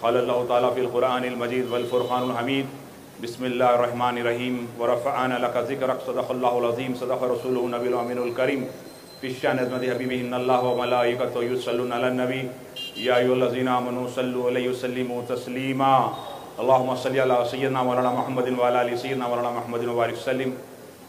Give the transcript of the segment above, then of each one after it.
قال اللہ تعالیٰ فی القرآن المجید والفرقان الحمید بسم اللہ الرحمن الرحیم ورفعنا لک ذکرک صدق اللہ العظیم صدق رسولہ النبی الامین الکریم فی الشأن عظمت حبیبہ ان اللہ وملائکتہ یصلون علی النبی یا ایھا الذین آمنوا صلوا علیہ وسلموا تسلیما اللہم صلی علی سیدنا مولانا محمد وعلی آل سیدنا مولانا محمد وبارک وسلم۔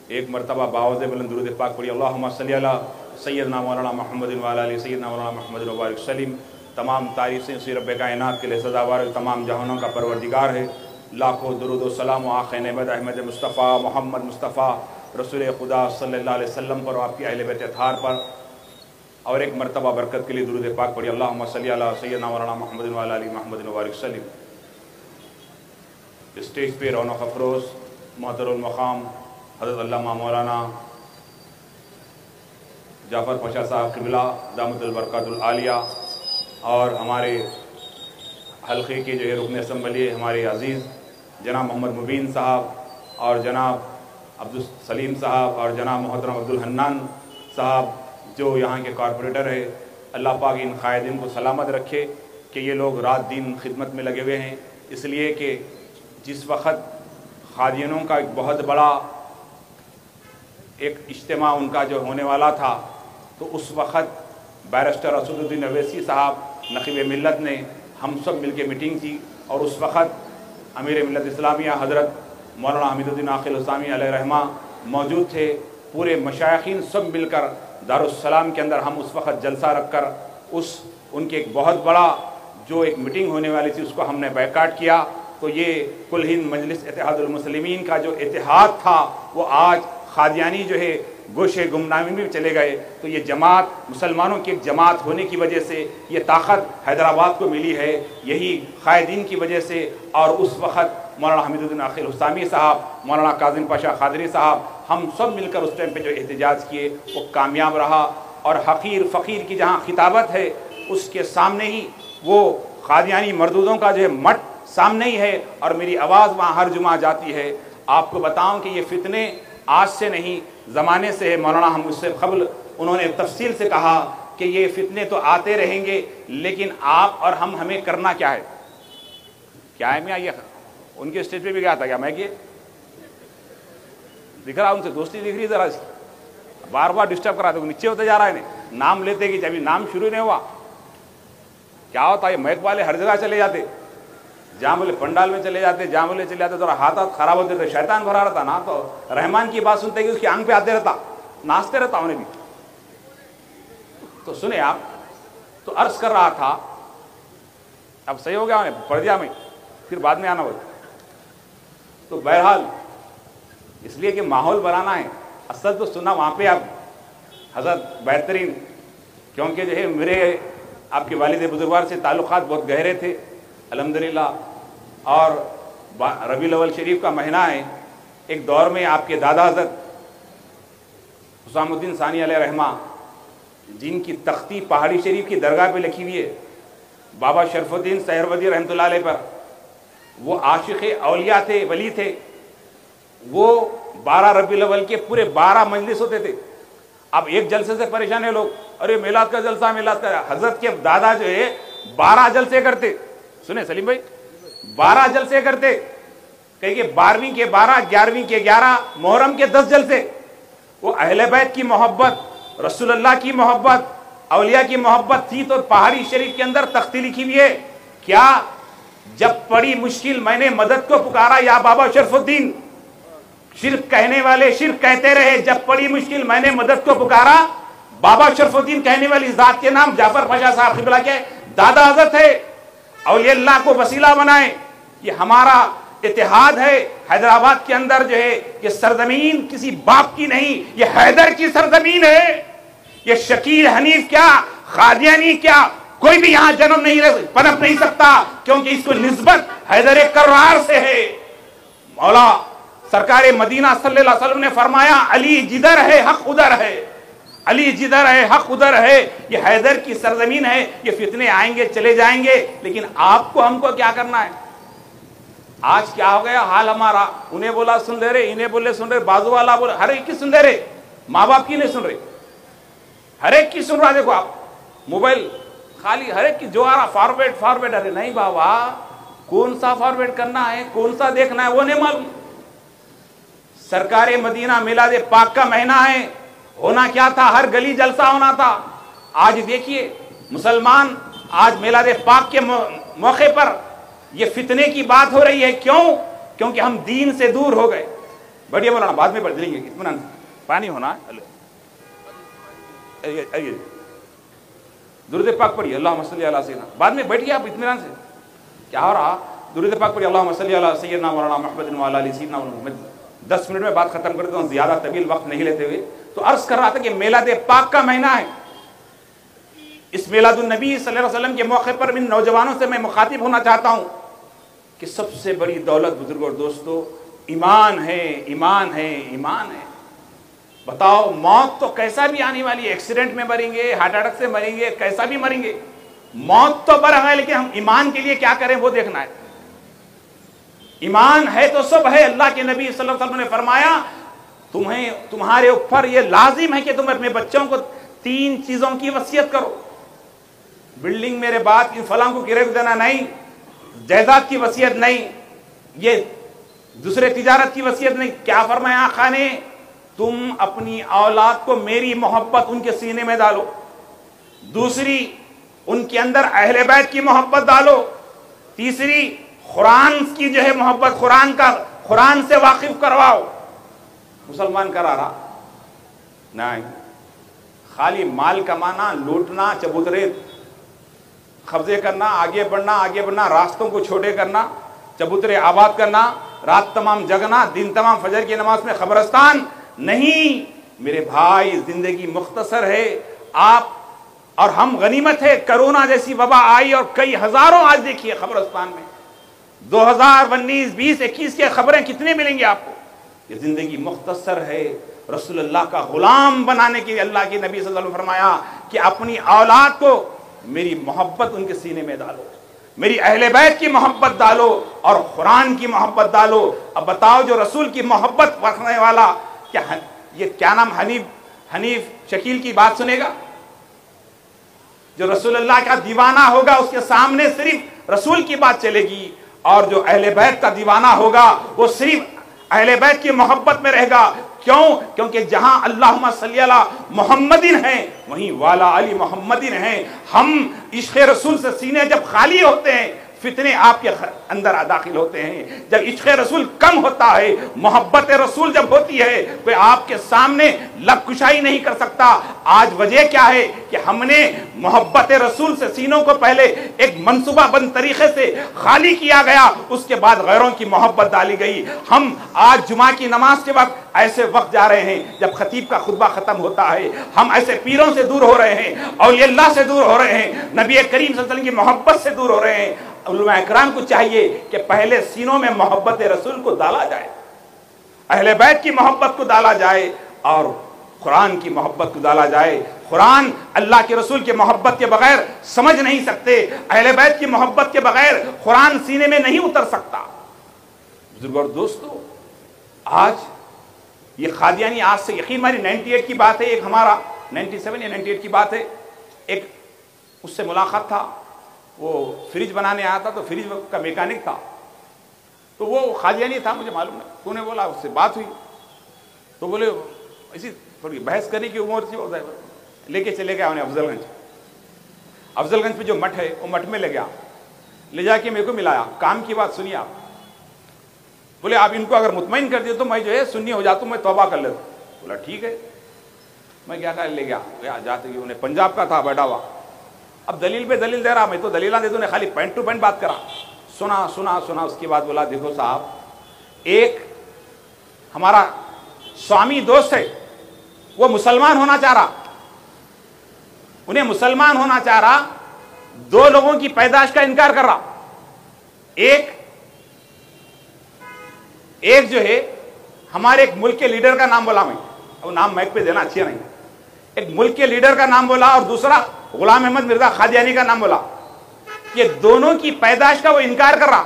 ایک مرتبہ باوز بلند درود پاک پڑھی اللہم صلی علی سیدنا مولانا محمد وعلی آل سیدنا مولانا محمد وبارک وسلم۔ تمام تعریفیں اسی رب کائنات کے لیے سزاوار تمام جہانوں کا پروردگار ہے۔ لاکھوں درود و سلام و آخر نعمت احمد مصطفیٰ محمد مصطفیٰ رسول خدا صلی اللہ علیہ وسلم پر اور آپ کی اہل بیت اطہار پر، اور ایک مرتبہ برکت کے لیے درود پاک پڑھی اللہم صلی علی سیدنا مولانا محمد وعلی آل محمد وبارک وسلم۔ اسٹیج پہ رونق افروز محترم المقام حضرت علامہ مولانا جعفر پاشا صاحب قبلہ دامت البرکات العالیہ، اور ہمارے حلقے کے جو ہے رکن اسمبلی ہمارے عزیز جناب محمد مبین صاحب اور جناب عبدالسلیم صاحب اور جناب محترم عبدالحنان صاحب جو یہاں کے کارپوریٹر ہے، اللہ پاک ان قائدین کو سلامت رکھے کہ یہ لوگ رات دن خدمت میں لگے ہوئے ہیں، اس لیے کہ جس وقت قادیانوں کا ایک بہت بڑا ایک اجتماع ان کا جو ہونے والا تھا، تو اس وقت بیرسٹر اسد الدین اویسی صاحب نقیب ملت نے ہم سب مل کے میٹنگ کی، اور اس وقت امیر ملت اسلامیہ حضرت مولانا حمید الدین عاقل اسلامی علیہ رحمہ موجود تھے۔ پورے مشائخین سب مل کر دارالسلام کے اندر ہم اس وقت جلسہ رکھ کر ان کے ایک بہت بڑا جو ایک میٹنگ ہونے والی تھی اس کو ہم نے بیکاٹ کیا۔ تو یہ کل ہند مجلس اتحاد المسلمین کا جو اتحاد تھا وہ آج قادیانی جو ہے گوشے گمنامی میں چلے گئے۔ تو یہ جماعت مسلمانوں کی ایک جماعت ہونے کی وجہ سے یہ طاقت حیدرآباد کو ملی ہے، یہی قائدین کی وجہ سے۔ اور اس وقت مولانا حمید الدین عاقل اسلامی صاحب، مولانا کاظم پاشا قادری صاحب، ہم سب مل کر اس ٹائم پہ جو احتجاج کیے وہ کامیاب رہا، اور حقیر فقیر کی جہاں خطابت ہے اس کے سامنے ہی وہ قادیانی مردودوں کا جو ہے مٹ سامنے ہی ہے، اور میری آواز وہاں ہر جمعہ جاتی ہے۔ آپ کو بتاؤں کہ یہ فتنے آج سے نہیں زمانے سے ہے۔ مولانا ہم اس سے قبل انہوں نے تفصیل سے کہا کہ یہ فتنے تو آتے رہیں گے، لیکن آپ اور ہمیں کرنا کیا ہے؟ کیا ہے میاں؟ یہ ان کے اسٹیج پہ بھی گیا تھا کیا میں؟ کہ دکھ رہا ان سے دوستی دکھ رہی ذرا، بار بار ڈسٹرب کرا دو، نیچے ہوتے جا رہا ہے نام لیتے کہ ابھی نام شروع نہیں ہوا۔ کیا ہوتا ہے میک والے ہر جگہ چلے جاتے، جہاں بولے پنڈال میں چلے جاتے، جہاں بولے چلے جاتے، ذرا ہاتھ خراب ہوتے تھے، شیطان بھرا رہتا نا، تو رحمان کی بات سنتے کہ اس کی آنکھ پہ آتے رہتا، ناچتے رہتا انہیں بھی۔ تو سنیں آپ، تو عرض کر رہا تھا، اب صحیح ہو گیا انہیں پڑھ دیا میں، پھر بعد میں آنا ہو۔ تو بہرحال اس لیے کہ ماحول بنانا ہے، اصل تو سنا وہاں پہ آپ حضرت بہترین، کیونکہ جو ہے میرے آپ کے والد بزرگوار سے تعلقات بہت گہرے تھے الحمدللہ، اور ربیع الاول شریف کا مہینہ ہے۔ ایک دور میں آپ کے دادا حضرت حسام الدین ثانی علیہ رحمہ، جن کی تختی پہاڑی شریف کی درگاہ پہ لکھی ہوئی ہے، بابا شرف الدین سہروردی رحمۃ اللہ علیہ پر، وہ عاشق اولیاء تھے، ولی تھے۔ وہ 12 ربیع الاول کے پورے 12 مجلس ہوتے تھے۔ اب ایک جلسے سے پریشان ہے لوگ، ارے میلاد کا جلسہ، میلاد کا۔ حضرت کے دادا جو ہے 12 جلسے کرتے، سنیں سلیم بھائی، 12 جلسے کرتے، کہیں کہ 12ویں کے 12، 11ویں کے 11، محرم کے 10 جلسے۔ وہ اہل بیت کی محبت، رسول اللہ کی محبت، اولیاء کی محبت تھی، تو پہاڑی شریف کے اندر تختی لکھی ہوئی ہے کیا؟ جب پڑی مشکل میں نے مدد کو پکارا یا بابا شرف الدین۔ شرک کہنے والے شرک کہتے رہے، جب پڑی مشکل میں نے مدد کو پکارا۔ بابا شرف الدین کہنے والی ذات کے نام جعفر پاشا صاحب قبلہ کے دادا حضرت ہے۔ اولیاء اللہ کو وسیلہ بنائیں، یہ ہمارا اتحاد ہے۔ حیدرآباد کے اندر جو ہے یہ سرزمین کسی باپ کی نہیں، یہ حیدر کی سرزمین ہے۔ یہ شکیل حنیف کیا، قادیانی کیا، کوئی بھی یہاں جنم نہیں پنپ نہیں سکتا، کیونکہ اس کو نسبت حیدر کرار سے ہے۔ مولا سرکار مدینہ صلی اللہ علیہ وسلم نے فرمایا، علی جدھر ہے حق ادھر ہے، علی جدھر ہے حق ادھر ہے۔ یہ حیدر کی سرزمین ہے۔ یہ فتنے آئیں گے چلے جائیں گے، لیکن آپ کو ہم کو کیا کرنا ہے؟ آج کیا ہو گیا حال ہمارا؟ انہیں بولا سن لے رہے، انہیں بولے سن رہے، بازو والا بولے، ہر ایک کی سن لے رہے، ماں باپ کی نہیں سن رہے، ہر ایک کی سن رہا۔ دیکھو آپ موبائل خالی ہر ایک کی جو آ رہا فارورڈ. ارے نہیں بابا, کون سا فارورڈ کرنا ہے, کون سا دیکھنا ہے وہ نہیں معلوم. سرکار مدینہ میلاد پاک کا مہینہ ہے, ہونا کیا تھا, ہر گلی جلسہ ہونا تھا. آج دیکھیے مسلمان آج میلاد پاک کے موقع پر یہ فتنے کی بات ہو رہی ہے. کیوں؟ کیونکہ ہم دین سے دور ہو گئے. بڑھیا مولانا, بعد میں پڑھ دیں گے, اطمینان پانی ہونا ہے. درود پاک پڑھیے, اللہم صلی علی سیدنا. بعد میں بیٹھیے آپ اطمینان سے. کیا ہو رہا؟ درود پاک پڑھیے, اللہم صلی علی سیدنا مولانا محمد وعلی آلہ سیدنا محمد. 10 منٹ میں بات ختم کر دیتا ہوں, زیادہ طویل وقت نہیں لیتے ہوئے. تو عرض کر رہا تھا کہ میلاد پاک کا مہینہ ہے. اس میلاد النبی صلی اللہ علیہ وسلم کے موقع پر ان نوجوانوں سے میں مخاطب ہونا چاہتا ہوں کہ سب سے بڑی دولت بزرگوں اور دوستو ایمان ہے, ایمان ہے, ایمان ہے. بتاؤ موت تو کیسا بھی آنے والی ہے, ایکسیڈنٹ میں مریں گے, ہارٹ اٹیک سے مریں گے, کیسا بھی مریں گے, موت تو بر ہے, لیکن ہم ایمان کے لیے کیا کریں وہ دیکھنا ہے. ایمان ہے تو سب ہے. اللہ کے نبی صلی اللہ علیہ وسلم نے فرمایا تمہارے اوپر یہ لازم ہے کہ تم اپنے بچوں کو 3 چیزوں کی وصیت کرو. بلڈنگ میرے بعد ان فلاں کو گرے دینا نہیں, جائیداد کی وصیت نہیں, یہ دوسرے تجارت کی وصیت نہیں. کیا فرمایا آقا نے؟ تم اپنی اولاد کو میری محبت ان کے سینے میں ڈالو. دوسری, ان کے اندر اہل بیت کی محبت ڈالو. تیسری, قرآن کی جو ہے محبت, قرآن سے واقف کرواؤ. مسلمان کرا رہا نہیں, خالی مال کمانا, لوٹنا, چبوترے قبضے کرنا, آگے بڑھنا, راستوں کو چھوٹے کرنا, چبوترے آباد کرنا, رات تمام جگنا, دن تمام فجر کی نماز میں قبرستان. نہیں میرے بھائی, زندگی مختصر ہے. آپ اور ہم غنیمت ہے. کرونا جیسی وبا آئی اور کئی ہزاروں آج دیکھیے قبرستان میں. 2019, 20, 21 کے خبریں کتنے ملیں گے آپ کو. یہ زندگی مختصر ہے. رسول اللہ کا غلام بنانے کے لیے اللہ کے نبی صلی اللہ علیہ وسلم نے فرمایا کہ اپنی اولاد کو میری محبت ان کے سینے میں ڈالو, میری اہل بیت کی محبت ڈالو اور قرآن کی محبت ڈالو. اب بتاؤ جو رسول کی محبت رکھنے والا, یہ کیا نام, حنیف شکیل کی بات سنے گا؟ جو رسول اللہ کا دیوانہ ہوگا اس کے سامنے صرف رسول کی بات چلے گی, اور جو اہل بیت کا دیوانہ ہوگا وہ صرف اہل بیت کی محبت میں رہے گا. کیوں؟ کیونکہ جہاں اللہم صلی علی محمدین ہیں وہیں والا علی محمدین ہیں. ہم عشق رسول سے سینے جب خالی ہوتے ہیں, فتنے آپ کے اندر داخل ہوتے ہیں. جب عشق رسول کم ہوتا ہے, محبت رسول جب ہوتی ہے, کوئی آپ کے سامنے لب کشائی نہیں کر سکتا. آج وجہ کیا ہے کہ ہم نے محبت رسول سے سینوں کو پہلے ایک منصوبہ بند طریقے سے خالی کیا گیا, اس کے بعد غیروں کی محبت ڈالی گئی. ہم آج جمعہ کی نماز کے وقت ایسے وقت جا رہے ہیں جب خطیب کا خطبہ ختم ہوتا ہے, ہم ایسے پیروں سے دور ہو رہے ہیں, اولیاء اللہ سے دور ہو رہے ہیں, نبی کریم صلی اللہ علیہ وسلم کی محبت سے دور ہو رہے ہیں. علماء اکرام کو چاہیے کہ پہلے سینوں میں محبت رسول کو ڈالا جائے, اہل بیت کی محبت کو ڈالا جائے اور قرآن کی محبت کو ڈالا جائے. قرآن اللہ کے رسول کے محبت کے بغیر سمجھ نہیں سکتے, اہل بیت کی محبت کے بغیر قرآن سینے میں نہیں اتر سکتا. بزرگوں اور دوستو, آج یہ قادیانی آج سے یقین مانی 98 کی بات ہے, ایک ہمارا 97 یا 98 کی بات ہے, ایک اس سے ملاقات تھا. وہ فریج بنانے آیا تھا, تو فریج کا میکینک تھا, تو وہ قادیانی تھا, مجھے معلوم ہے. تو نے بولا, اس سے بات ہوئی, تو بولے اسی تھوڑی بحث کرنے کی عمر تھی, لے کے چلے گیا انہیں افضل گنج پہ جو مٹھ ہے وہ مٹھ میں لے گیا, لے جا کے میرے کو ملایا. کام کی بات سنی آپ. بولے آپ ان کو اگر مطمئن کر دیے تو میں جو ہے سنی ہو جاتا ہوں, میں توبہ کر لیتا ہوں. بولا ٹھیک ہے. میں کیا کہا, لے گیا جاتے ہی, انہیں پنجاب کا تھا بیٹھا ہوا. اب دلیل پہ دلیل دے رہا, میں تو دلیلیں دے دوں, نے خالی پوائنٹ ٹو پوائنٹ بات کرا. سنا. اس کے بعد بولا دیکھو صاحب, ایک ہمارا سوامی دوست ہے, وہ مسلمان ہونا چاہ رہا, انہیں مسلمان ہونا چاہ رہا, 2 لوگوں کی پیدائش کا انکار کر رہا. ایک جو ہے ہمارے ایک ملک کے لیڈر کا نام بولا, میں اب نام مائک پہ دینا اچھا نہیں, ایک ملک کے لیڈر کا نام بولا, اور دوسرا غلام احمد مرزا قادیانی کا نام بولا. یہ دونوں کی پیدائش کا وہ انکار کر رہا.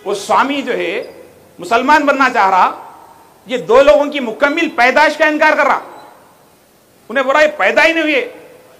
وہ سوامی جو ہے مسلمان بننا چاہ رہا, یہ 2 لوگوں کی مکمل پیدائش کا انکار کر رہا. انہیں بولا یہ پیدا ہی نہیں ہوئے,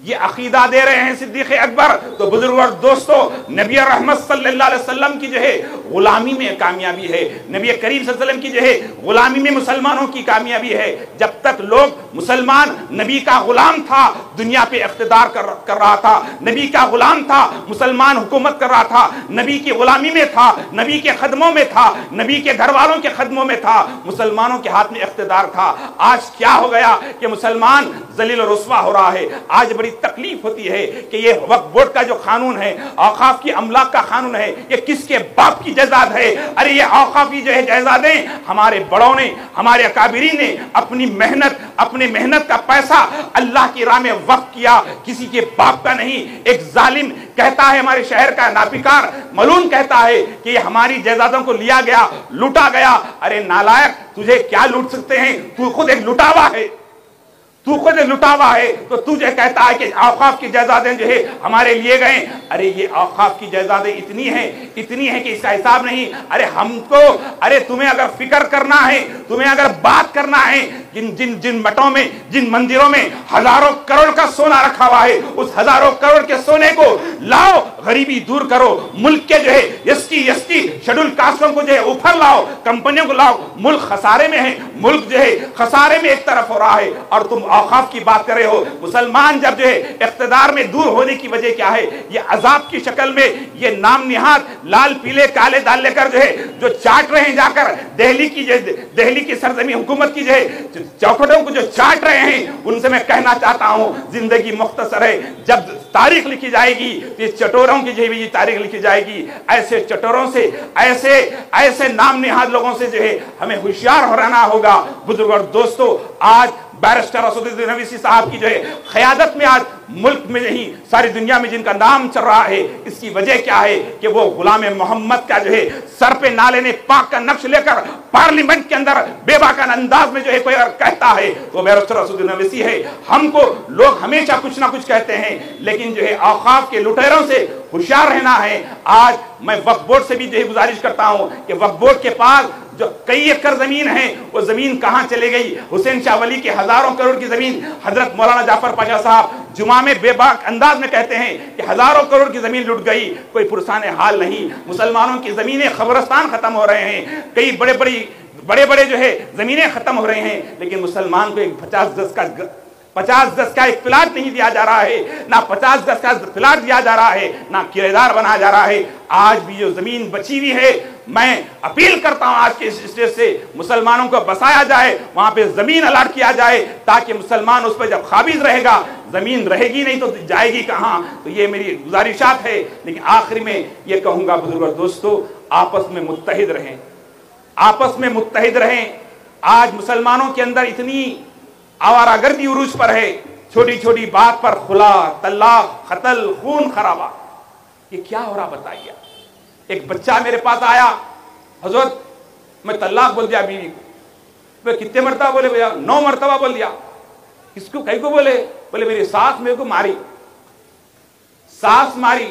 یہ عقیدہ دے رہے ہیں صدیق اکبر، تو بزرگ اور دوستو نبی رحمت صلی اللہ علیہ وسلم کی جو ہے غلامی میں کامیابی ہے، نبی کریم صلی اللہ علیہ وسلم کی جو ہے غلامی میں مسلمانوں کی کامیابی ہے۔ جب تک لوگ مسلمان نبی کا غلام تھا، دنیا پہ اقتدار کر رہا تھا، نبی کا غلام تھا، مسلمان حکومت کر رہا تھا، نبی کی غلامی میں تھا، نبی کے خدموں میں تھا، نبی کے گھر والوں کے خدموں میں تھا، مسلمانوں کے ہاتھ میں اقتدار تھا۔ آج کیا ہو گیا کہ مسلمان ذلیل و رسوا ہو رہا ہے۔ آج بڑی تکلیف ہوتی ہے کہ یہ وقف بورڈ کا جو قانون ہے، اوقاف کی املاک کا قانون ہے، یہ کس کے باپ کی جائیداد ہے؟ ارے یہ اوقافی جو ہے جائیدادیں ہمارے بڑوں نے، ہمارے اکابرین نے اپنی محنت کا پیسہ اللہ کی راہ میں وقف کیا، کسی کے باپ کا نہیں۔ ایک ظالم کہتا ہے، ہمارے شہر کا ناپیکار ملون کہتا ہے کہ یہ ہماری جائیدادوں کو لیا گیا، لوٹا گیا۔ ارے نالائق، تجھے کیا لوٹ سکتے ہیں؟ تو خود ایک لٹاوا ہے، تو خود لٹاوا ہے، تو تجھے کہتا ہے کہ اوقاف کی جائیدادیں جو ہے ہمارے لیے گئے۔ ارے یہ اوقاف کی جائیدادیں اتنی ہیں کہ اس کا حساب نہیں۔ ارے ہم کو، ارے تمہیں اگر فکر کرنا ہے، تمہیں اگر بات کرنا ہے، جن مٹوں میں، جن مندروں میں ہزاروں کروڑ کا سونا رکھا ہوا ہے، اس ہزاروں کروڑ کے سونے کو لاؤ، غریبی دور کرو، ملک کے جو ہے ایسٹی شیڈول کاسٹوں کو جو ہے اوپر لاؤ، کمپنیوں کو لاؤ۔ ملک خسارے میں ہے، ملک جو ہے خسارے میں ایک طرف ہو رہا ہے، اور تم اوقاف کی بات کر رہے ہو۔ مسلمان جب جو ہے اقتدار میں دور ہونے کی وجہ کیا ہے؟ یہ عذاب کی شکل میں یہ نام نہاد لال پیلے کالے دال لے کر جو ہے جو چاٹ رہے ہیں، جا کر دہلی کی سرزمین حکومت کی جو ہے چوکھٹوں کو جو چاٹ رہے ہیں، ان سے میں کہنا چاہتا ہوں زندگی مختصر ہے۔ جب تاریخ لکھی جائے گی تو یہ چٹوروں کی جو ہے یہ تاریخ لکھی جائے گی۔ ایسے چٹوروں سے، ایسے نام نہاد لوگوں سے جو ہے ہمیں ہوشیار ہو رہنا ہوگا۔ بزرگ اور دوستو، آج بیرسٹر اسدالدین اویسی صاحب کی جو ہے قیادت میں آج ملک میں نہیں ساری دنیا میں جن کا نام چل رہا ہے، اس کی وجہ کیا ہے کہ وہ غلام محمد کا جو ہے سر پہ نالے نے پاک کا نقش لے کر پارلیمنٹ کے اندر بے باکانہ انداز میں جو ہے کوئی اگر کہتا ہے تو بیرسٹر اسدالدین اویسی ہے۔ ہم کو لوگ ہمیشہ کچھ نہ کچھ کہتے ہیں، لیکن جو ہے اوقاف کے لٹیروں سے ہوشیار رہنا ہے۔ آج میں وقف بورڈ سے بھی جو ہے گزارش کرتا ہوں کہ وقف بورڈ کے پاس جو کئی ایکڑ زمین ہے، وہ زمین کہاں چلے گئی؟ حسین شاہ ولی کی ہزاروں کروڑ کی زمین، حضرت مولانا جعفر پاشا صاحب جمعہ میں بے باک انداز میں کہتے ہیں کہ ہزاروں کروڑ کی زمین لٹ گئی، کوئی پرسان حال نہیں۔ مسلمانوں کی زمینیں قبرستان ختم ہو رہے ہیں، کئی بڑے جو ہے زمینیں ختم ہو رہے ہیں، لیکن مسلمان کو ایک 50 گز کا ایک پلاٹ نہیں دیا جا رہا ہے، نہ 50 گز کا پلاٹ دیا جا رہا ہے، نہ کرایہ دار بنا جا رہا ہے۔ آج بھی جو زمین بچی ہوئی ہے، میں اپیل کرتا ہوں آج کے اس اسٹیج سے مسلمانوں کو بسایا جائے، وہاں پہ زمین الاٹ کیا جائے، تاکہ مسلمان اس پہ جب قابض رہے گا، زمین رہے گی نہیں تو جائے گی کہاں؟ تو یہ میری گزارشات ہے، لیکن آخر میں یہ کہوں گا بزرگ اور دوستو، آپس میں متحد رہیں، آپس میں متحد رہیں۔ آج مسلمانوں کے اندر اتنی آوارہ گردی عروج پر ہے، چھوٹی چھوٹی بات پر خلا، طلاق، قتل، خون خرابہ، یہ کیا ہو رہا بتائیے؟ ایک بچہ میرے پاس آیا، حضرت میں طلاق بول دیا بیوی کو۔ میں کتنے مرتبہ بولے؟ 9 مرتبہ بول دیا۔ کس کو کہیں کو بولے؟ بولے میری ساس میرے کو ماری، ساس ماری۔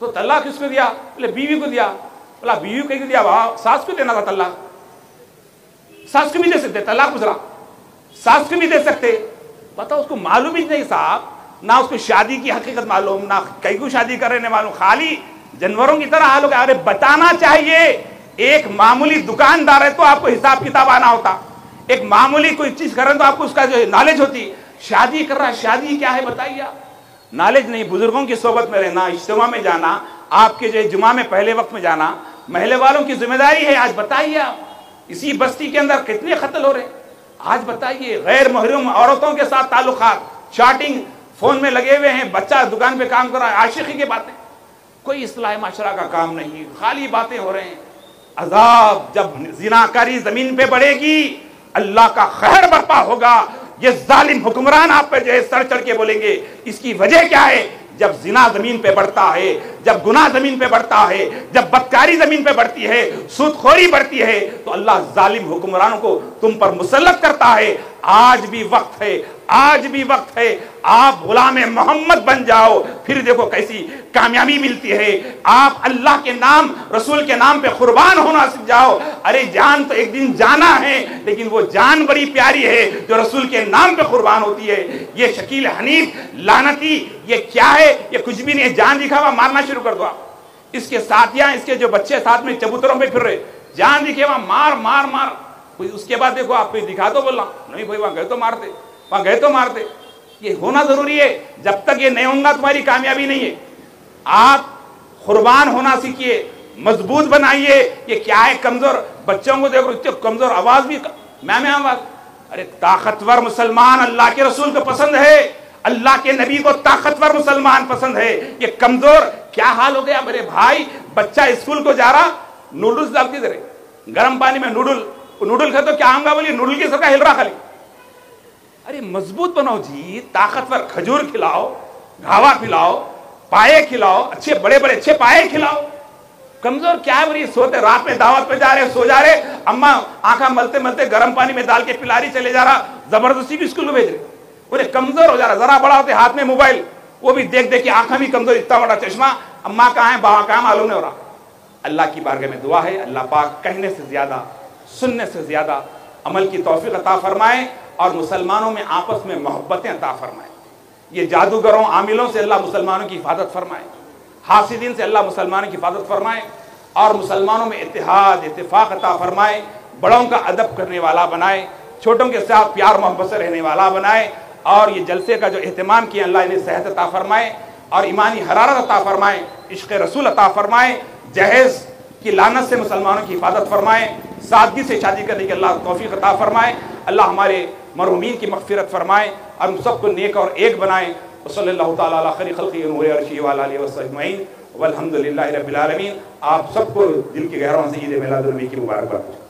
تو طلاق کس کو دیا؟ بولے بیوی کو دیا۔ بولا بیوی کو دیا، ساس کو دینا تھا طلاق؟ ساس کو بھی دے سکتے طلاق، گزرا ساس کو بھی دے سکتے۔ بتاؤ، اس کو معلوم ہی نہیں صاحب، نہ اس کو شادی کی حقیقت معلوم، نہ کئی کو شادی کر رہے معلوم، خالی جنوروں کی طرح حال ہو گیا۔ ارے بتانا چاہیے، ایک معمولی دکاندار ہے تو آپ کو حساب کتاب آنا ہوتا، ایک معمولی کوئی چیز کر رہے ہیں تو آپ کو اس کا جو نالج ہوتی۔ شادی کر رہا ہے، شادی کیا ہے بتائیے آپ؟ نالج نہیں۔ بزرگوں کی صحبت میں رہنا، اجتماع میں جانا، آپ کے جو جمعہ میں پہلے وقت میں جانا محلے والوں کی ذمہ داری ہے۔ آج بتائیے آپ اسی بستی کے اندر کتنے قتل ہو رہے ہیں؟ آج بتائیے غیر محرم عورتوں کے ساتھ تعلقات، چاٹنگ، فون میں لگے ہوئے ہیں، بچہ دکان پہ کام کر رہا ہے، عاشقی کی باتیں، کوئی اصلاح معاشرہ کا کام نہیں، خالی باتیں ہو رہے ہیں۔ عذاب جب زناکاری زمین پہ بڑھے گی، اللہ کا قہر برپا ہوگا۔ یہ ظالم حکمران آپ پہ جو ہے سر چڑھ کے بولیں گے۔ اس کی وجہ کیا ہے؟ جب زنا زمین پہ بڑھتا ہے، جب گناہ زمین پہ بڑھتا ہے، جب بدکاری زمین پہ بڑھتی ہے، سود خوری بڑھتی ہے، تو اللہ ظالم حکمرانوں کو تم پر مسلط کرتا ہے۔ آج بھی وقت ہے، آج بھی وقت ہے، آپ غلام محمد بن جاؤ، پھر دیکھو کیسی کامیابی ملتی ہے۔ آپ اللہ کے نام، رسول کے نام پہ قربان ہونا سیکھ جاؤ۔ ارے جان تو ایک دن جانا ہے، لیکن وہ جان بڑی پیاری ہے جو رسول کے نام پہ قربان ہوتی ہے۔ یہ شکیل حنیف لعنتی یہ کیا ہے؟ یہ کچھ بھی نہیں، جان دکھاوا مارنا شروع کر دو آپ۔ اس کے ساتھیاں، اس کے جو بچے ساتھ میں چبوتروں پہ پھر رہے، جان دکھے وہاں مار مار مار۔ اس کے بعد دیکھو آپ کو دکھا دو، بولنا نہیں بھائی وہاں گئے تو مارتے، وہاں گئے تو مارتے۔ یہ ہونا ضروری ہے، جب تک یہ نہیں ہوں گا تمہاری کامیابی نہیں ہے۔ آپ قربان ہونا سیکھیے، مضبوط بنائیے۔ یہ کیا ہے کمزور بچوں کو دیکھو، اتنے کمزور آواز بھی میں آواز۔ ارے طاقتور مسلمان اللہ کے رسول کو پسند ہے، اللہ کے نبی کو طاقتور مسلمان پسند ہے۔ یہ کمزور کیا حال ہو گیا میرے بھائی؟ بچہ اسکول کو جا رہا، نوڈلز ڈال کے دے رہے، گرم پانی میں نوڈل کھا تو کیا ہوں گا؟ بولیے نوڈل کی سرکا ہل رہا خالی۔ ارے مضبوط بنو جی، طاقتور کھجور کھلاؤ، گھاوا کھلاؤ، پائے کھلاؤ، اچھے بڑے بڑے اچھے پائے کھلاؤ۔ کمزور کیا ہے بولیے؟ سوتے رات میں دعوت پہ جا رہے، سو جا رہے، اماں آنکھاں ملتے ملتے گرم پانی میں ڈال کے پلا رہی، چلے جا رہا، زبردستی بھی اسکول کو بھیج رہے۔ بولے کمزور ہو جا رہا، ذرا بڑا ہوتے ہاتھ میں موبائل، وہ بھی دیکھ دیکھ کے آنکھاں بھی کمزور، اتنا بڑا چشمہ، اماں کہاں ہے بابا کہاں معلوم نہیں ہو رہا۔ اللہ کی بارگاہ میں دعا ہے اللہ پاک کہنے سے زیادہ، سننے سے زیادہ عمل کی توفیق عطا فرمائے، اور مسلمانوں میں آپس میں محبتیں عطا فرمائے۔ یہ جادوگروں عاملوں سے اللہ مسلمانوں کی حفاظت فرمائے، حاسدین سے اللہ مسلمانوں کی حفاظت فرمائے، اور مسلمانوں میں اتحاد اتفاق عطا فرمائے، بڑوں کا ادب کرنے والا بنائے، چھوٹوں کے ساتھ پیار محبت سے رہنے والا بنائے، اور یہ جلسے کا جو اہتمام کیا اللہ انہیں صحت عطا فرمائے اور ایمانی حرارت عطا فرمائے، عشق رسول عطا فرمائے، جہیز کی لعنت سے مسلمانوں کی حفاظت فرمائے، سادگی سے شادی کرنے کی اللہ توفیق عطا فرمائے۔ اللہ ہمارے مرحومین کی مغفرت فرمائے اور ہم سب کو نیک اور ایک بنائے۔ وصلی اللہ تعالیٰ علی خیر خلقہ نور عرشہ وعلی آلہ وصحبہ اجمعین والحمد للہ رب العالمین۔ آپ سب کو دل کی گہراؤں سے عید میلاد النبی کی مبارکباد۔